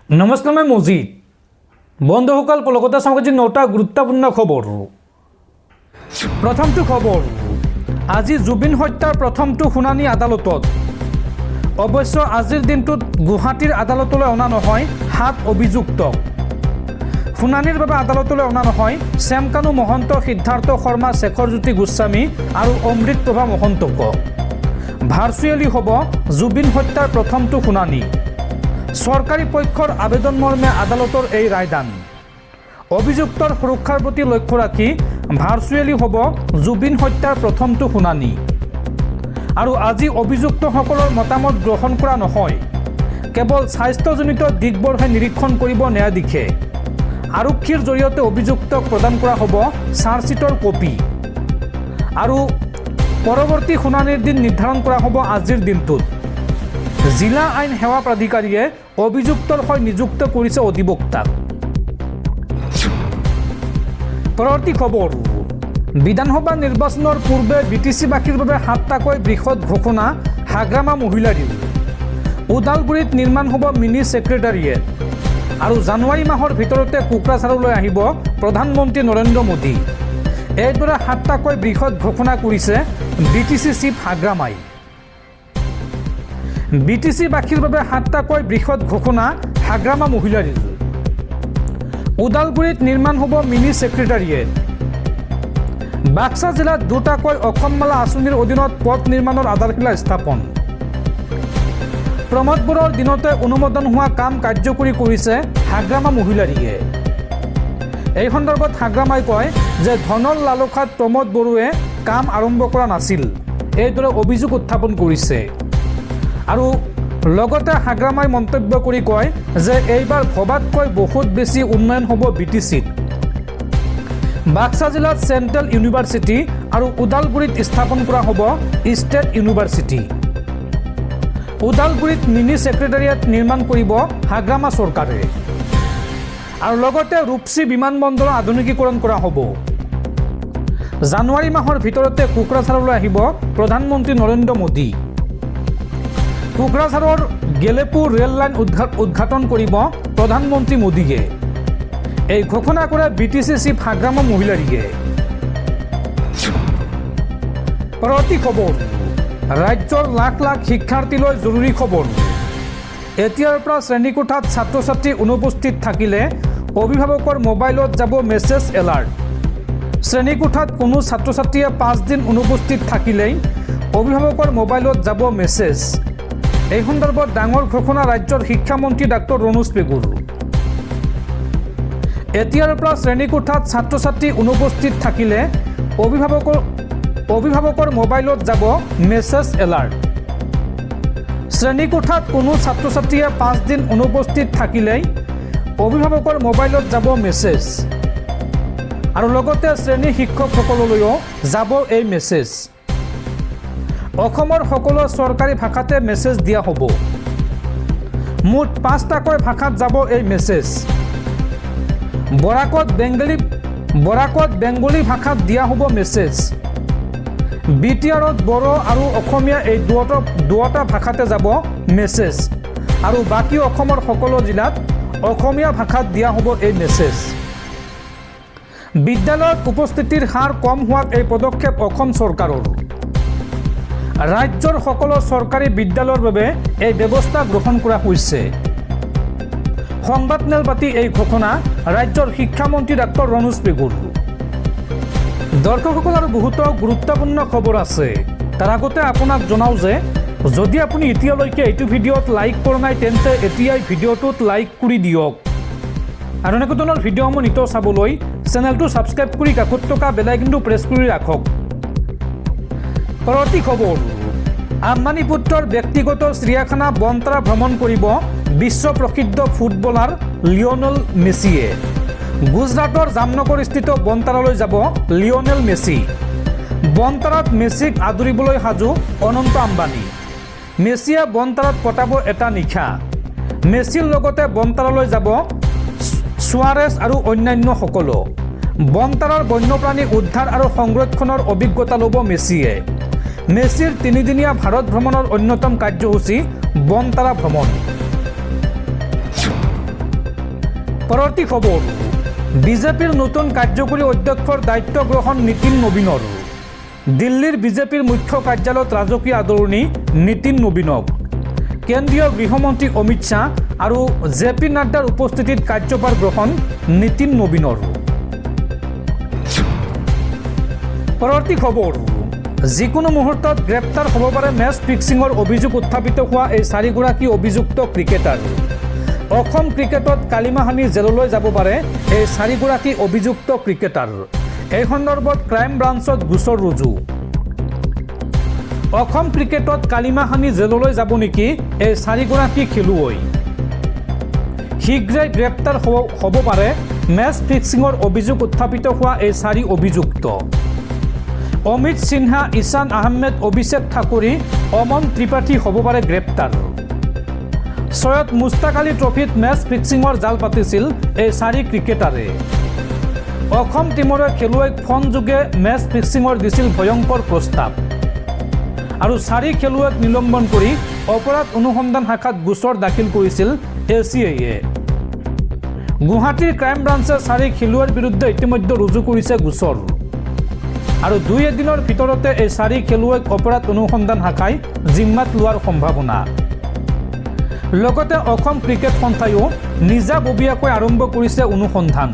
नमस्कार मैं मजिद बंधुसकल पलकता सामग्री 9टा गुरुत्वपूर्ण खबर। प्रथमটো खबर আজি जुबिन हत्यार प्रथमটো शुनानी आदालतत। अवश्य आजिर दिनटुत गुवाहाटीर आदालतলৈ अना নহয় 7 अभियुक्तक। शुनानीर বাবে आदालतলৈ अना নহয় শ্যামকানু महंत, सिद्धार्थ शर्मा, शेखरज्योति गोस्वामी और अमृत प्रभा महंतक। भार्चुअली हब जुबिन हत्यार प्रथमটো शुनानी। सरकारी पक्षर आवेदन मर्मे आदालतर এই रायदान। अभियुक्तर सुरक्षार प्रति लक्ष्य राखी भार्चुअली हब जुबिन हत्यार प्रथमটো शुनानी। और आज अभियुक्तসকলৰ मतामत ग्रहण करा নহয়, केवल स्वास्थ्यजनित दिगबरহে निरीक्षण करिब न्यायाधीशे। आरक्षीर जरियते अभियुक्तक प्रदान करा हब चार्जशीटर कपि और परवर्ती शुनानीर दिन निर्धारण करा हब आजिर दिनटुत। जिला आईन सेवा प्राधिकारिये अभियुक्तर হৈ नियुक्त करिছে अधिवक्ताक। परवर्ती खबर विधानसभा निर्वाचনৰ पूर्वे বিটিচিবাসীৰ বাবে 7টাকৈ বৃহৎ ঘোষণা হাগ্ৰামা মহিলাৰীৰ। ওদালগুৰিত নিৰ্মাণ হ'ব মিনি সেক্ৰেটাৰিয়েট আৰু জানুৱাৰী মাহৰ ভিতৰতে কোকৰাঝাৰলৈ আহিব প্ৰধানমন্ত্ৰী নৰেন্দ্ৰ মোদী। এইদৰে 7টাকৈ বৃহৎ ঘোষণা কৰিছে বিটিচি চিফ হাগ্ৰামাই। বিটিচিবাসীৰ বাবে 7টাকৈ বৃহৎ ঘোষণা হাগ্ৰামা মহিলাৰীৰ। ওদালগুৰিত নিৰ্মাণ হ'ব মিনি সেক্ৰেটাৰিয়েট। বাক্সা জিলাত 2টাকৈ অসমমালা আঁচনিৰ অধীনত পথ নিৰ্মাণৰ আধাৰশিলা স্থাপন। প্ৰমোদ বড়োৰ দিনতে অনুমোদন হোৱা কাম কাৰ্যকৰী কৰিছে হাগ্ৰামা মহিলাৰীয়ে। এই সন্দৰ্ভত হাগ্ৰামাই কয় যে ধনৰ লালসাত প্ৰমোদ বড়োৱে কাম আৰম্ভ কৰা নাছিল, এইদৰে অভিযোগ উত্থাপন কৰিছে। আৰু লগতে হাগ্ৰামাই মন্তব্য কৰি কয় যে এইবাৰ ভবাতকৈ বহুত বেছি উন্নয়ন হ'ব বিটিচিত। বাক্সা জিলাত চেণ্ট্ৰেল ইউনিভাৰ্চিটি আৰু ওদালগুৰিত স্থাপন কৰা হ'ব ষ্টেট ইউনিভাৰ্চিটি। ওদালগুৰিত মিনি সেক্ৰেটাৰিয়েট নিৰ্মাণ কৰিব হাগ্ৰামা চৰকাৰে। আৰু লগতে ৰূপসী বিমানবন্দৰৰ আধুনিকীকৰণ কৰা হ'ব। জানুৱাৰী মাহৰ ভিতৰতে কোকৰাঝাৰলৈ আহিব প্ৰধানমন্ত্ৰী নৰেন্দ্ৰ মোদী। কোকৰাঝাৰৰ গেলেপু ৰেল লাইন উদ্ঘাটন কৰিব প্ৰধানমন্ত্ৰী মোদীয়ে। এই ঘোষণা কৰে বিটিচি চিফ হাগ্ৰামা মহিলাৰীয়ে। পৰৱৰ্তী খবৰ ৰাজ্যৰ লাখ লাখ শিক্ষাৰ্থীলৈ জৰুৰী খবৰ। এতিয়াৰ পৰা শ্ৰেণীকোঠাত ছাত্ৰ ছাত্ৰী অনুপস্থিত থাকিলে অভিভাৱকৰ মোবাইলত যাব মেছেজ এলাৰ্ট। শ্ৰেণীকোঠাত কোনো ছাত্ৰ ছাত্ৰীয়ে 5 দিন অনুপস্থিত থাকিলেই অভিভাৱকৰ মোবাইলত যাব মেছেজ। এই সন্দৰ্ভত ডাঙৰ ঘোষণা ৰাজ্যৰ শিক্ষামন্ত্ৰী ডাক্তৰ ৰণোজ পেগুৰ। এতিয়াৰ পৰা শ্ৰেণীকোঠাত ছাত্ৰ ছাত্ৰী অনুপস্থিত থাকিলে অভিভাৱকৰ মোবাইলত যাব মেছেজ এলাৰ্ট। শ্ৰেণীকোঠাত কোনো ছাত্ৰ ছাত্ৰীয়ে 5 দিন অনুপস্থিত থাকিলেই অভিভাৱকৰ মোবাইলত যাব মেছেজ। আৰু লগতে শ্ৰেণী শিক্ষকসকললৈও যাব এই মেছেজ। অসমৰ সকলো চৰকাৰী ভাষাতে মেছেজ দিয়া হ'ব। মুঠ 5টাকৈ ভাষাত যাব এই মেছেজ। বৰাকত বেংগলী ভাষাত দিয়া হ'ব মেছেজ। বিটিআৰত বড়ো আৰু অসমীয়া এই দুটা ভাষাতে যাব মেছেজ। আৰু বাকী অসমৰ সকলো জিলাত অসমীয়া ভাষাত দিয়া হ'ব এই মেছেজ। বিদ্যালয়ত উপস্থিতিৰ হাৰ কম হোৱাত এই পদক্ষেপ অসম চৰকাৰৰ। ৰাজ্যৰ সকলো চৰকাৰী বিদ্যালয়ৰ বাবে এই ব্যৱস্থা গ্ৰহণ কৰা হৈছে। সংবাদমেল পাতি এই ঘোষণা ৰাজ্যৰ শিক্ষামন্ত্ৰী ডাক্তৰ ৰণোজ পেগুৰ। দৰ্শকসকল আৰু বহুতো গুৰুত্বপূৰ্ণ খবৰ আছে। তাৰ আগতে আপোনাক জনাওঁ যে যদি আপুনি এতিয়ালৈকে এইটো ভিডিঅ'ত লাইক কৰা নাই তেন্তে এতিয়াই ভিডিঅ'টোত লাইক কৰি দিয়ক। আৰু এনেকুৱা ধৰণৰ ভিডিঅ'সমূহ নিতৌ চাবলৈ চেনেলটো ছাবস্ক্ৰাইব কৰি কাষত থকা বেল আইকনটো প্ৰেছ কৰি ৰাখক। পৰৱৰ্তী খবৰ আম্বানী পুত্ৰৰ ব্যক্তিগত চিৰিয়াখানা বনতাৰা ভ্ৰমণ কৰিব বিশ্ব প্ৰসিদ্ধ ফুটবলাৰ লিঅনেল মেছিয়ে। গুজৰাটৰ জামনগৰস্থিত বনতাৰালৈ যাব লিঅনেল মেছি। বনতাৰাত মেছিক আদৰিবলৈ সাজু অনন্ত আম্বানী। মেছিয়ে বনতাৰাত কটাব এটা নিশা। মেছিৰ লগতে বনতাৰালৈ যাব সুৱাৰেছ আৰু অন্যান্য সকলো। বনতাৰাৰ বন্যপ্ৰাণী উদ্ধাৰ আৰু সংৰক্ষণৰ অভিজ্ঞতা ল'ব মেছিয়ে। মেছিৰ 3দিনীয়া ভাৰত ভ্ৰমণৰ অন্যতম কাৰ্যসূচী বনতাৰা ভ্ৰমণ। পৰৱৰ্তী খবৰ বিজেপিৰ নতুন কাৰ্যকৰী অধ্যক্ষৰ দায়িত্ব গ্ৰহণ নীতিন নবীনৰ দিল্লীৰ বিজেপিৰ মুখ্য কাৰ্যালয়ত ৰাজকীয় আদৰণি নীতিন নবীনক কেন্দ্ৰীয় গৃহমন্ত্ৰী অমিত শ্বাহ আৰু জে পি নাড্ডাৰ উপস্থিতিত কাৰ্যভাৰ গ্ৰহণ নীতিন নবীনৰ পৰৱৰ্তী খবৰ যিকোনো মুহূৰ্তত গ্ৰেপ্তাৰ হ'ব পাৰে মেচ ফিক্সিঙৰ অভিযোগ উত্থাপিত হোৱা এই চাৰিগৰাকী অভিযুক্ত ক্ৰিকেটাৰ অসম ক্ৰিকেটত কালিমাহানি জেললৈ যাব পাৰে এই চাৰিগৰাকী অভিযুক্ত ক্ৰিকেটাৰ এই সন্দৰ্ভত ক্ৰাইম ব্ৰাঞ্চত গোচৰ ৰুজু অসম ক্ৰিকেটত কালিমাহানি জেললৈ যাব নেকি এই চাৰিগৰাকী খেলুৱৈ শীঘ্ৰেই গ্ৰেপ্তাৰ হ'ব পাৰে মেচ ফিক্সিঙৰ অভিযোগ উত্থাপিত হোৱা এই চাৰি অভিযুক্ত অমিত সিনহা ঈশান আহমেদ অভিষেক ঠাকুৰী অমন ত্ৰিপাঠী হ'ব পাৰে গ্ৰেপ্তাৰ সৈয়দ মুস্তাক আলী ট্ৰফিত মেচ ফিক্সিঙৰ জাল পাতিছিল এই চাৰি ক্ৰিকেটাৰে অসম টীমৰে খেলুৱৈক ফোনযোগে মেচ ফিক্সিঙৰ দিছিল ভয়ংকৰ প্ৰস্তাৱ আৰু চাৰি খেলুৱৈক নিলম্বন কৰি অপৰাধ অনুসন্ধান শাখাত গোচৰ দাখিল কৰিছিল ACIয়ে গুৱাহাটীৰ ক্ৰাইম ব্ৰাঞ্চে চাৰি খেলুৱৈৰ বিৰুদ্ধে ইতিমধ্যে ৰুজু কৰিছে গোচৰ আৰু 2 দিনৰ ভিতৰতে এই চাৰি খেলুৱৈক অপৰাধ অনুসন্ধান শাখাই জিম্মাত লোৱাৰ সম্ভাৱনা লগতে অসম ক্ৰিকেট সন্থায়ো নিজাববীয়াকৈ আৰম্ভ কৰিছে অনুসন্ধান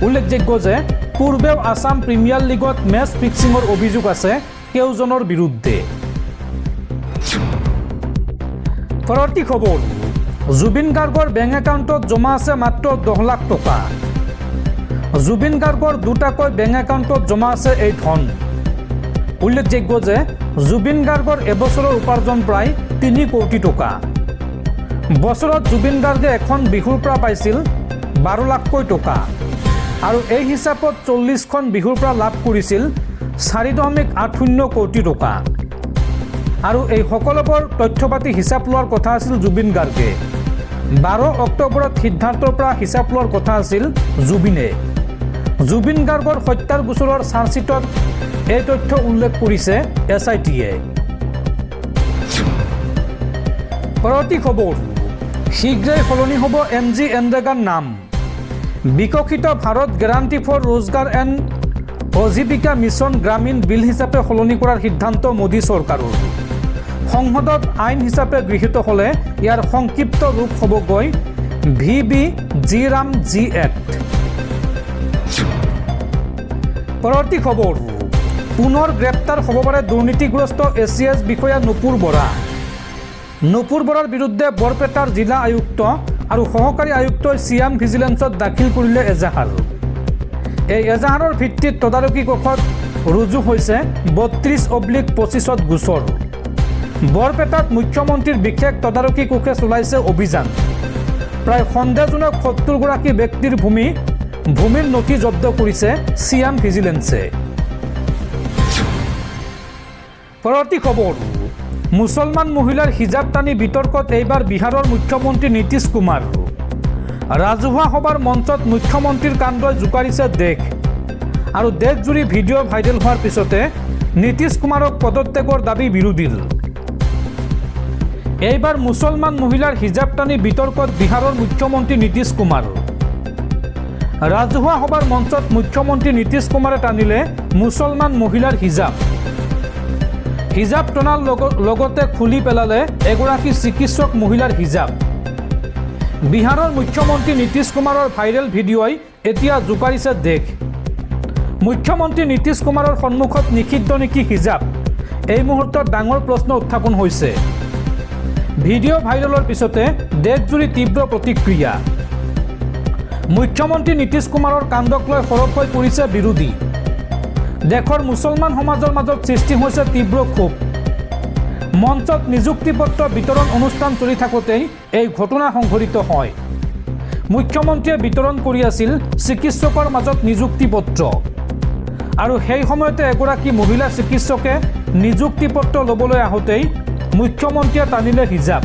উল্লেখযোগ্য যে পূৰ্বেও আসাম প্ৰিমিয়াৰ লীগত মেচ ফিক্সিঙৰ অভিযোগ আছে কেউজনৰ বিৰুদ্ধে পৰৱৰ্তী খবৰ জুবিন গাৰ্গৰ বেংক একাউণ্টত জমা আছে মাত্ৰ 10 লাখ টকা জুবিন গাৰ্গৰ দুটাকৈ বেংক একাউণ্টত জমা আছে এই ধন উল্লেখযোগ্য যে জুবিন গাৰ্গৰ এবছৰৰ উপাৰ্জন প্ৰায় 3 কোটি টকা বছৰত জুবিন গাৰ্গে এখন বিহুৰ পৰা পাইছিল 12 লাখকৈ টকা আৰু এই হিচাপত 40খন বিহুৰ পৰা লাভ কৰিছিল 4.80 কোটি টকা আৰু এই সকলোবোৰ তথ্যপাতি হিচাপ লোৱাৰ কথা আছিল জুবিন গাৰ্গে 12 অক্টোবৰত সিদ্ধাৰ্থৰ পৰা হিচাপ লোৱাৰ কথা আছিল জুবিনে জুবিন গাৰ্গৰ হত্যাৰ গোচৰৰ চাৰ্জশ্বিটত এই তথ্য উল্লেখ কৰিছে SITয়ে পৰৱৰ্তী খবৰ শীঘ্ৰেই সলনি হ'ব MG এনৰেগাৰ নাম Viksit Bharat guarantee for Rozgar and Ajeevika mission Gramin bill হিচাপে সলনি কৰাৰ সিদ্ধান্ত মোদী চৰকাৰৰ সংসদত আইন হিচাপে গৃহীত হ'লে ইয়াৰ সংক্ষিপ্ত ৰূপ হ'বগৈ VBG এক্ট পৰৱৰ্তী খবৰ পুনৰ গ্ৰেপ্তাৰ হ'ব পাৰে দুৰ্নীতিগ্ৰস্ত ACS বিষয়া নুপুৰ বৰাৰ বিৰুদ্ধে বৰপেটাৰ জিলা আয়ুক্ত আৰু সহকাৰী আয়ুক্তই চিয়াম ভিজিলেন্সত দাখিল কৰিলে এজাহাৰ এই এজাহাৰৰ ভিত্তিত তদাৰকী কক্ষত ৰুজু হৈছে 32/25ত গোচৰ বৰপেটাত মুখ্যমন্ত্ৰীৰ বিশেষ তদাৰকী কক্ষে চলাইছে অভিযান প্ৰায় সন্দেহজনক 70 গৰাকী ব্যক্তিৰ ভূমিৰ নথি জব্দ কৰিছে চিয়াম ভিজিলেন্সে পৰৱৰ্তী খবৰ মুছলমান মহিলাৰ হিজাব টানি বিতৰ্কত এইবাৰ বিহাৰৰ মুখ্যমন্ত্ৰী নীতিশ কুমাৰ ৰাজহুৱা সভাৰ মঞ্চত মুখ্যমন্ত্ৰীৰ কাণ্ডই জোকাৰিছে দেশ আৰু দেশজুৰি ভিডিঅ' ভাইৰেল হোৱাৰ পিছতে নীতিশ কুমাৰক পদত্যাগৰ দাবী বিৰোধীৰ এইবাৰ মুছলমান মহিলাৰ হিজাব টানি বিতৰ্কত বিহাৰৰ মুখ্যমন্ত্ৰী নীতিশ কুমাৰ ৰাজহুৱা সভাৰ মঞ্চত মুখ্যমন্ত্ৰী নীতিশ কুমাৰে টানিলে মুছলমান মহিলাৰ হিজাব টনাৰ লগতে খুলি পেলালে এগৰাকী চিকিৎসক মহিলাৰ হিজাব বিহাৰৰ মুখ্যমন্ত্ৰী নীতিশ কুমাৰৰ ভাইৰেল ভিডিঅ'ই এতিয়া জোকাৰিছে দেশ মুখ্যমন্ত্ৰী নীতিশ কুমাৰৰ সন্মুখত নিষিদ্ধ নেকি হিজাব এই মুহূৰ্তত ডাঙৰ প্ৰশ্ন উত্থাপন হৈছে ভিডিঅ' ভাইৰেলৰ পিছতে দেশজুৰি তীব্ৰ প্ৰতিক্ৰিয়া মুখ্যমন্ত্ৰী নীতিশ কুমাৰৰ কাণ্ডক লৈ সৰব হৈ পৰিছে বিৰোধী দেশৰ মুছলমান সমাজৰ মাজত সৃষ্টি হৈছে তীব্ৰ ক্ষোভ মঞ্চত নিযুক্তি পত্ৰ বিতৰণ অনুষ্ঠান চলি থাকোঁতেই এই ঘটনা সংঘটিত হয় মুখ্যমন্ত্ৰীয়ে বিতৰণ কৰি আছিল চিকিৎসকৰ মাজত নিযুক্তি পত্ৰ আৰু সেই সময়তে এগৰাকী মহিলা চিকিৎসকে নিযুক্তি পত্ৰ ল'বলৈ আহোঁতেই মুখ্যমন্ত্ৰীয়ে টানিলে হিজাব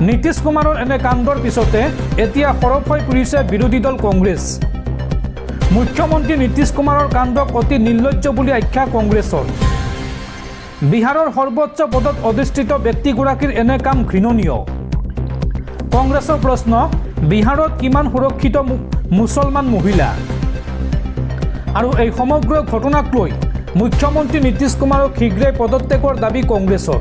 নীতিশ কুমাৰৰ এনে কাণ্ডৰ পিছতে এতিয়া সৰব হৈ পৰিছে বিৰোধী দল কংগ্ৰেছ মুখ্যমন্ত্ৰী নীতিশ কুমাৰৰ কাণ্ডক অতি নিৰ্লজ্জ বুলি আখ্যা কংগ্ৰেছৰ বিহাৰৰ সৰ্বোচ্চ পদত অধিষ্ঠিত ব্যক্তিগৰাকীৰ এনে কাম ঘৃণনীয় কংগ্ৰেছৰ প্ৰশ্ন বিহাৰত কিমান সুৰক্ষিত মুছলমান মহিলা আৰু এই সমগ্ৰ ঘটনাক লৈ মুখ্যমন্ত্ৰী নীতিশ কুমাৰক শীঘ্ৰে পদত্যাগৰ দাবী কংগ্ৰেছৰ।